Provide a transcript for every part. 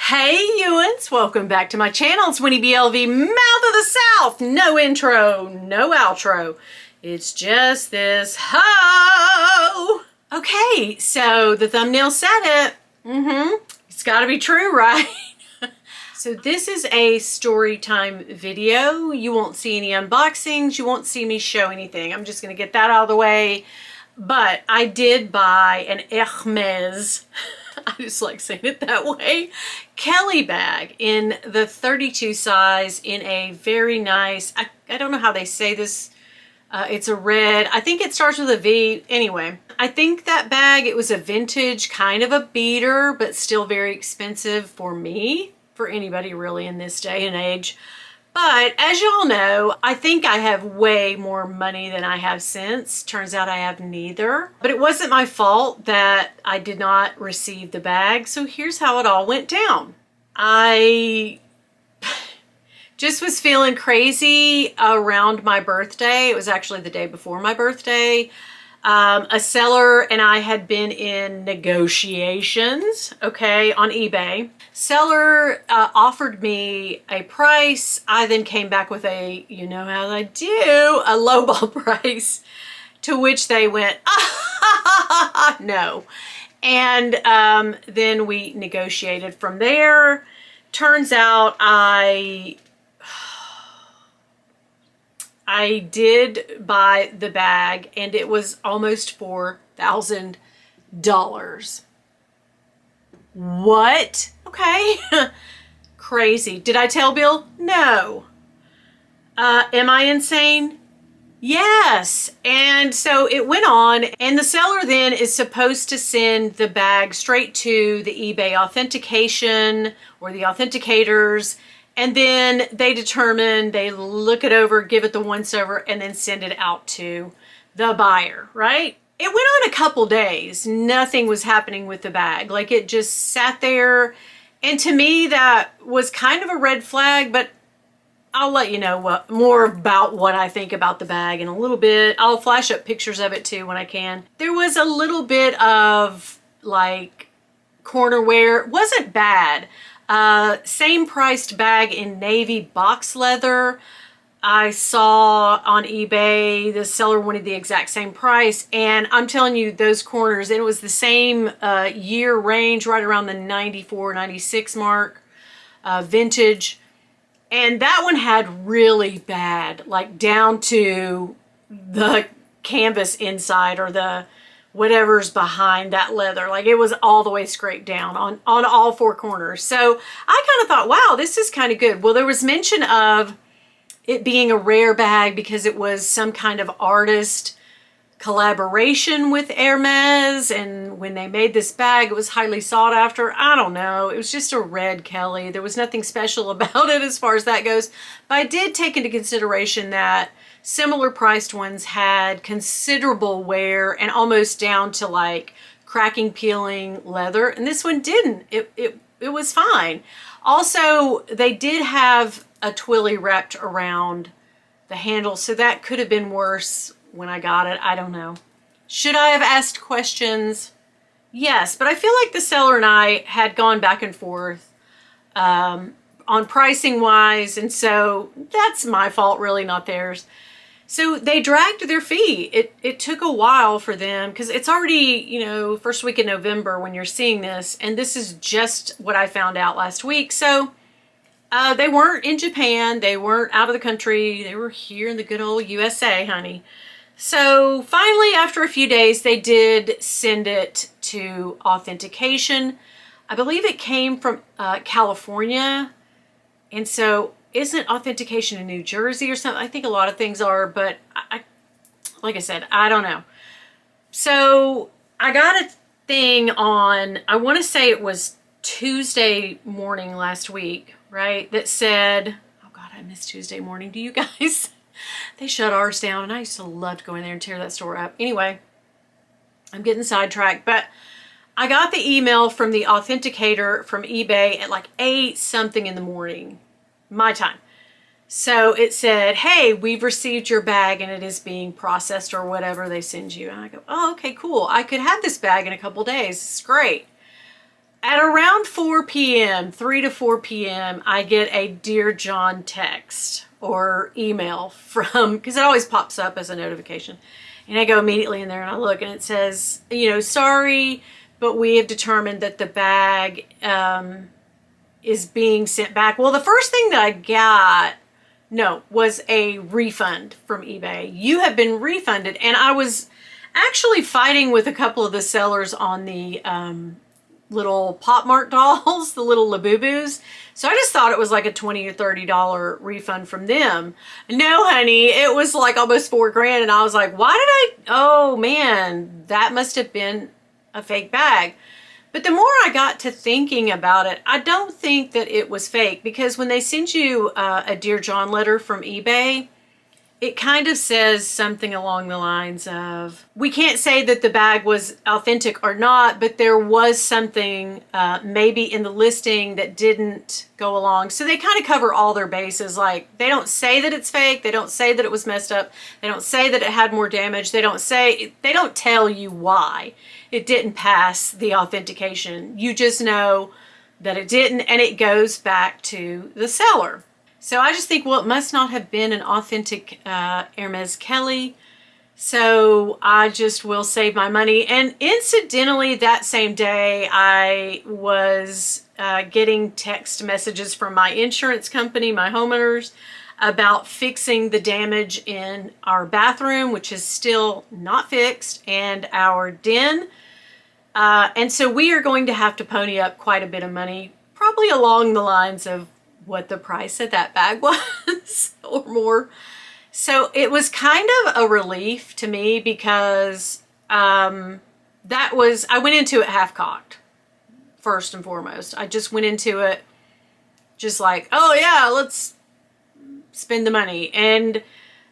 Hey Ewans, welcome back to my channel. It's WinnieBeeLV, Mouth of the South. No intro, no outro. It's just this ho. Okay, so the thumbnail said it. It's gotta be true, right? So this is a story time video. You won't see any unboxings. You won't see me show anything. I'm just gonna get that out of the way. But I did buy an Hermes, I just like saying it that way, Kelly bag in the 32 size in a very nice, I don't know how they say this, it's a red, I think it starts with a V. Anyway, I think that bag, it was a vintage, kind of a beater, but still very expensive for me, for anybody really in this day and age. But as y'all know, I think I have way more money than I have since. Turns out I have neither. But it wasn't my fault that I did not receive the bag. So here's how it all went down. I just was feeling crazy around my birthday. It was actually the day before my birthday. A seller and I had been in negotiations, okay, on eBay. Seller offered me a price. I then came back with a, you know how I do, a lowball price, to which they went, no. And then we negotiated from there. Turns out I did buy the bag and it was almost $4,000. What? Okay. Crazy. Did I tell Bill? No. Am I insane? Yes. And so it went on, and the seller then is supposed to send the bag straight to the eBay authentication or the authenticators. And then they determine, they look it over, give it the once over, and then send it out to the buyer, right? It went on a couple days. Nothing was happening with the bag. Like, it just sat there. And to me, that was kind of a red flag, but I'll let you know more about what I think about the bag in a little bit. I'll flash up pictures of it too when I can. There was a little bit of like corner wear. It wasn't bad. Same priced bag in navy box leather. I saw on eBay, the seller wanted the exact same price, and I'm telling you, those corners, and it was the same year range, right around the 94, 96 mark, vintage. And that one had really bad, like down to the canvas inside or the whatever's behind that leather. Like, it was all the way scraped down on all four corners. So I kind of thought, wow, this is kind of good. Well, there was mention of it being a rare bag because it was some kind of artist collaboration with Hermes. And when they made this bag, it was highly sought after. I don't know. It was just a red Kelly. There was nothing special about it as far as that goes. But I did take into consideration that similar priced ones had considerable wear and almost down to like cracking, peeling leather. And this one didn't. It was fine. Also, they did have a twilly wrapped around the handle, so that could have been worse when I got it. I don't know. Should I have asked questions? Yes, but I feel like the seller and I had gone back and forth on pricing wise, and so that's my fault, really, not theirs. So they dragged their feet. It took a while for them because it's already, you know, first week in November when you're seeing this, and this is just what I found out last week. So they weren't in Japan. They weren't out of the country. They were here in the good old USA, honey. So finally, after a few days, they did send it to authentication. I believe it came from California. And so isn't authentication in New Jersey or something? I think a lot of things are, but like I said, I don't know. So I got a thing on, I want to say it was Tuesday morning last week, right? That said, oh God, I miss Tuesday morning. Do you guys? They shut ours down, and I used to love to go in there and tear that store up. Anyway, I'm getting sidetracked, but I got the email from the authenticator from eBay at like 8 something in the morning, my time. So it said, hey, we've received your bag and it is being processed or whatever they send you. And I go, oh, okay, cool. I could have this bag in a couple days. It's great. At around 4 p.m., 3 to 4 p.m., I get a Dear John text or email from, because it always pops up as a notification. And I go immediately in there and I look and it says, you know, sorry, but we have determined that the bag is being sent back. Well, the first thing that I got, was a refund from eBay. You have been refunded. And I was actually fighting with a couple of the sellers on the little Pop Mart dolls, the little Labubu's. So I just thought it was like a $20 or $30 refund from them. No, honey, it was like almost $4 grand. And I was like, oh man, that must have been a fake bag. But the more I got to thinking about it, I don't think that it was fake, because when they send you a Dear John letter from eBay, it kind of says something along the lines of, we can't say that the bag was authentic or not, but there was something maybe in the listing that didn't go along. So they kind of cover all their bases. Like, they don't say that it's fake. They don't say that it was messed up. They don't say that it had more damage. They don't tell you why it didn't pass the authentication. You just know that it didn't, and it goes back to the seller. So I just think, well, it must not have been an authentic Hermes Kelly. So I just will save my money. And incidentally, that same day, I was getting text messages from my insurance company, my homeowners, about fixing the damage in our bathroom, which is still not fixed, and our den. And so we are going to have to pony up quite a bit of money, probably along the lines of what the price of that bag was or more. So it was kind of a relief to me, because I went into it half-cocked, first and foremost. I just went into it just like, oh yeah, let's spend the money. And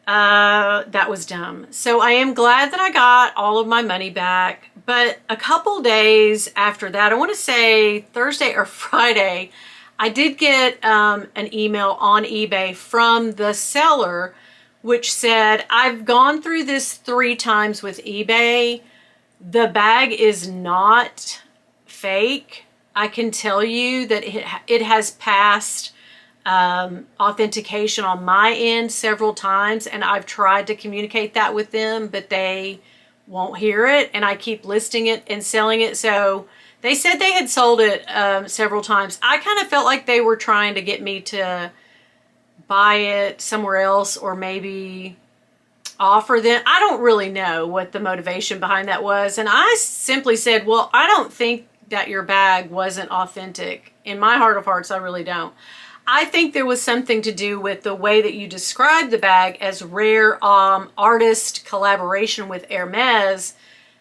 that was dumb. So I am glad that I got all of my money back. But a couple days after that, I want to say Thursday or Friday, I did get an email on eBay from the seller, which said, I've gone through this 3 times with eBay. The bag is not fake. I can tell you that it has passed authentication on my end several times, and I've tried to communicate that with them, but they won't hear it, and I keep listing it and selling it. So they said they had sold it several times. I kind of felt like they were trying to get me to buy it somewhere else, or maybe offer them. I don't really know what the motivation behind that was. And I simply said, well, I don't think that your bag wasn't authentic. In my heart of hearts, I really don't. I think there was something to do with the way that you described the bag as rare artist collaboration with Hermes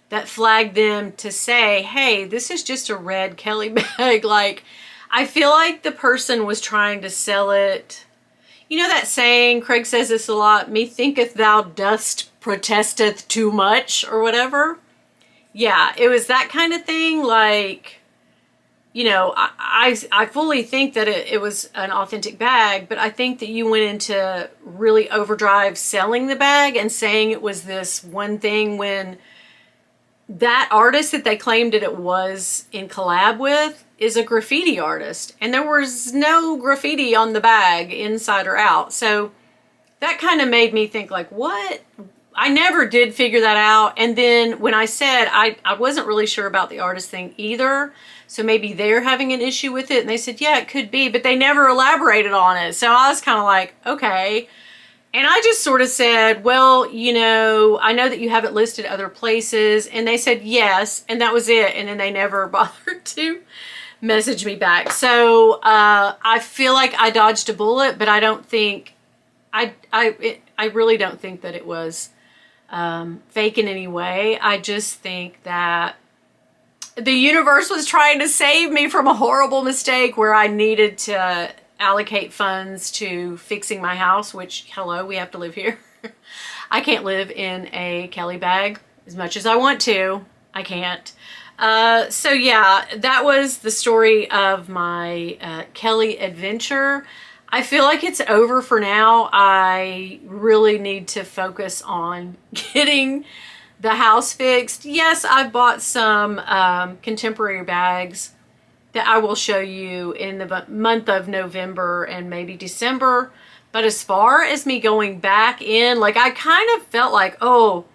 that flagged them to say, hey, this is just a red Kelly bag. Like, I feel like the person was trying to sell it. You know that saying, Craig says this a lot, methinketh thou dost protesteth too much, or whatever? Yeah, it was that kind of thing. Like, you know, I fully think that it was an authentic bag, but I think that you went into really overdrive selling the bag and saying it was this one thing, when that artist that they claimed that it was in collab with is a graffiti artist, and there was no graffiti on the bag inside or out. So that kind of made me think, like, what? I never did figure that out. And then when I said I wasn't really sure about the artist thing either, so maybe they're having an issue with it, and they said, yeah, it could be, but they never elaborated on it. So I was kind of like, okay. And I just sort of said, well, you know, I know that you have it listed other places. And they said yes, and that was it. And then they never bothered to message me back. So I feel like I dodged a bullet, but I don't think, I really don't think that it was fake in any way. I just think that the universe was trying to save me from a horrible mistake where I needed to allocate funds to fixing my house, which, hello, we have to live here. I can't live in a Kelly bag as much as I want to. I can't. So yeah, that was the story of my Kelly adventure. I feel like it's over for now. I really need to focus on getting the house fixed. Yes, I bought some contemporary bags that I will show you in the month of November and maybe December. But as far as me going back in, like I kind of felt like, oh,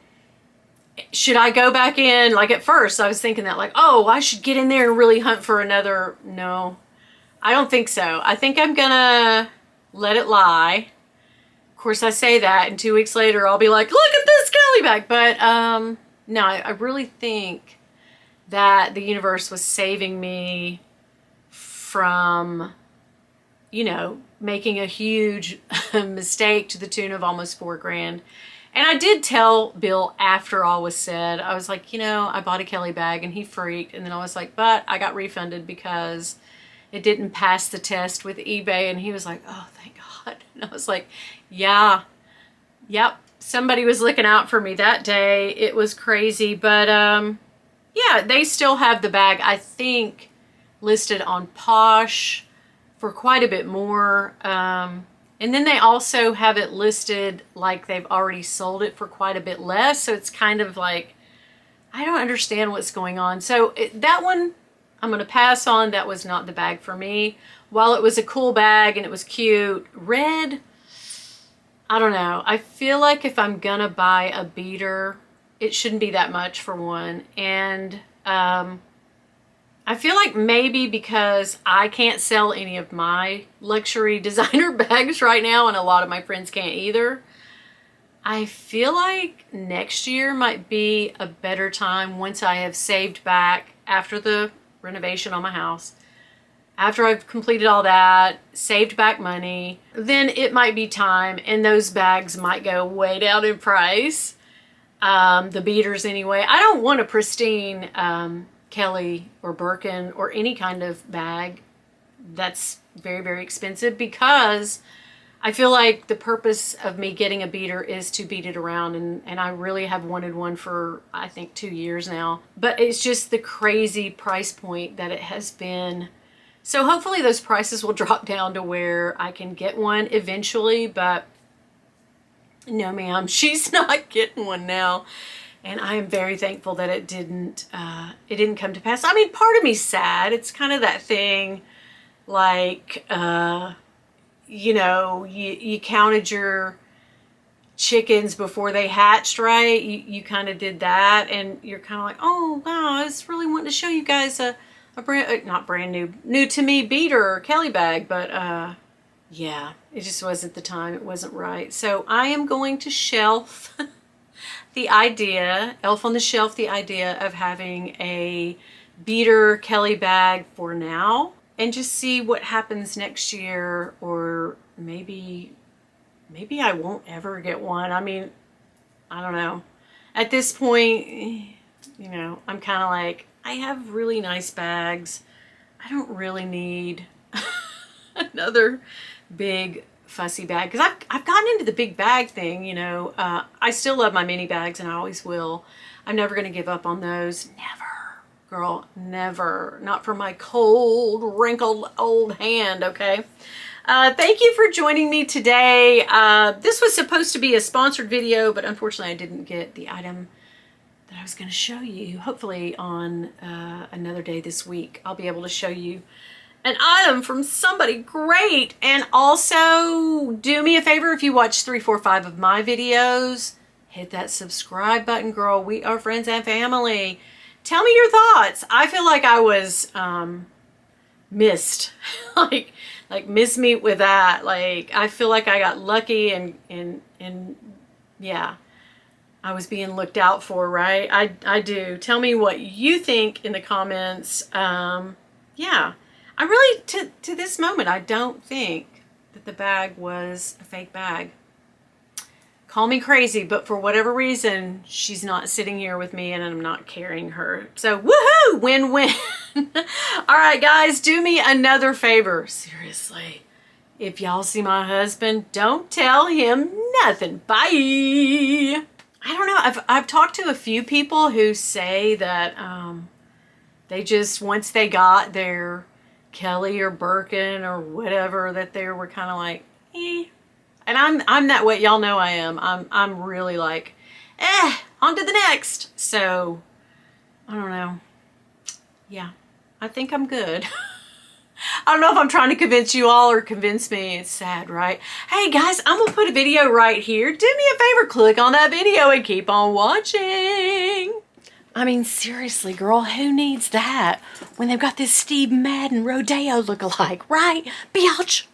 should I go back in? Like at first I was thinking that like, oh, I should get in there and really hunt for another. No, I don't think so. I think I'm gonna let it lie. Of course I say that and 2 weeks later I'll be like, look at this Kelly bag. But no, I really think that the universe was saving me from, you know, making a huge mistake to the tune of almost $4,000. And I did tell Bill after all was said, I was like, you know, I bought a Kelly bag, and he freaked. And then I was like, but I got refunded because it didn't pass the test with eBay. And he was like, oh, thank God. And I was like, yeah, yep. Somebody was looking out for me that day. It was crazy. But yeah, they still have the bag, I think, listed on Posh for quite a bit more. And then they also have it listed like they've already sold it for quite a bit less. So it's kind of like, I don't understand what's going on. So that one, I'm going to pass on. That was not the bag for me. While it was a cool bag and it was cute, red, I don't know. I feel like if I'm going to buy a beater, it shouldn't be that much for one. And I feel like maybe because I can't sell any of my luxury designer bags right now, and a lot of my friends can't either, I feel like next year might be a better time once I have saved back after the renovation on my house. After I've completed all that, saved back money, then it might be time, and those bags might go way down in price. The beaters anyway. I don't want a pristine Kelly or Birkin or any kind of bag that's very, very expensive, because I feel like the purpose of me getting a beater is to beat it around, and I really have wanted one for, I think, 2 years now. But it's just the crazy price point that it has been. So hopefully those prices will drop down to where I can get one eventually, but no ma'am, she's not getting one now. And I am very thankful that it didn't come to pass. I mean, part of me's sad. It's kind of that thing, like, you know, you counted your chickens before they hatched, right? You kind of did that, and you're kind of like, oh, wow, I was really wanting to show you guys a brand, not brand new to me beater Kelly bag, but yeah, it just wasn't the time. It wasn't right. So I am going to shelf the idea, elf on the shelf, the idea of having a beater Kelly bag for now, and just see what happens next year. Or maybe I won't ever get one. I mean, I don't know. At this point, you know, I'm kind of like, I have really nice bags. I don't really need another big fussy bag, because I've gotten into the big bag thing, you know. I still love my mini bags, and I always will. I'm never going to give up on those. Never, girl, never. Not for my cold, wrinkled old hand, okay? Thank you for joining me today. This was supposed to be a sponsored video, but unfortunately I didn't get the item that I was going to show you. Hopefully on another day this week, I'll be able to show you an item from somebody great. And also, do me a favor, if you watch 3, 4, 5 of my videos, hit that subscribe button, girl. We are friends and family. Tell me your thoughts. I feel like I was missed. like miss me with that. Like, I feel like I got lucky, and yeah, I was being looked out for, right? I do. Tell me what you think in the comments. Yeah. I really, to this moment, I don't think that the bag was a fake bag. Call me crazy, but for whatever reason, she's not sitting here with me, and I'm not carrying her. So, woohoo! Win-win. All right, guys, do me another favor. Seriously. If y'all see my husband, don't tell him nothing. Bye. I don't know. I've talked to a few people who say that they just, once they got their Kelly or Birkin or whatever, that they were kind of like, eh. And I'm that way. Y'all know I am. I'm really like, on to the next. So I don't know. Yeah. I think I'm good. I don't know if I'm trying to convince you all or convince me. It's sad, right? Hey guys, I'm gonna put a video right here. Do me a favor, click on that video and keep on watching. I mean, seriously, girl, who needs that when they've got this Steve Madden Rodeo look-alike, right? Biatch.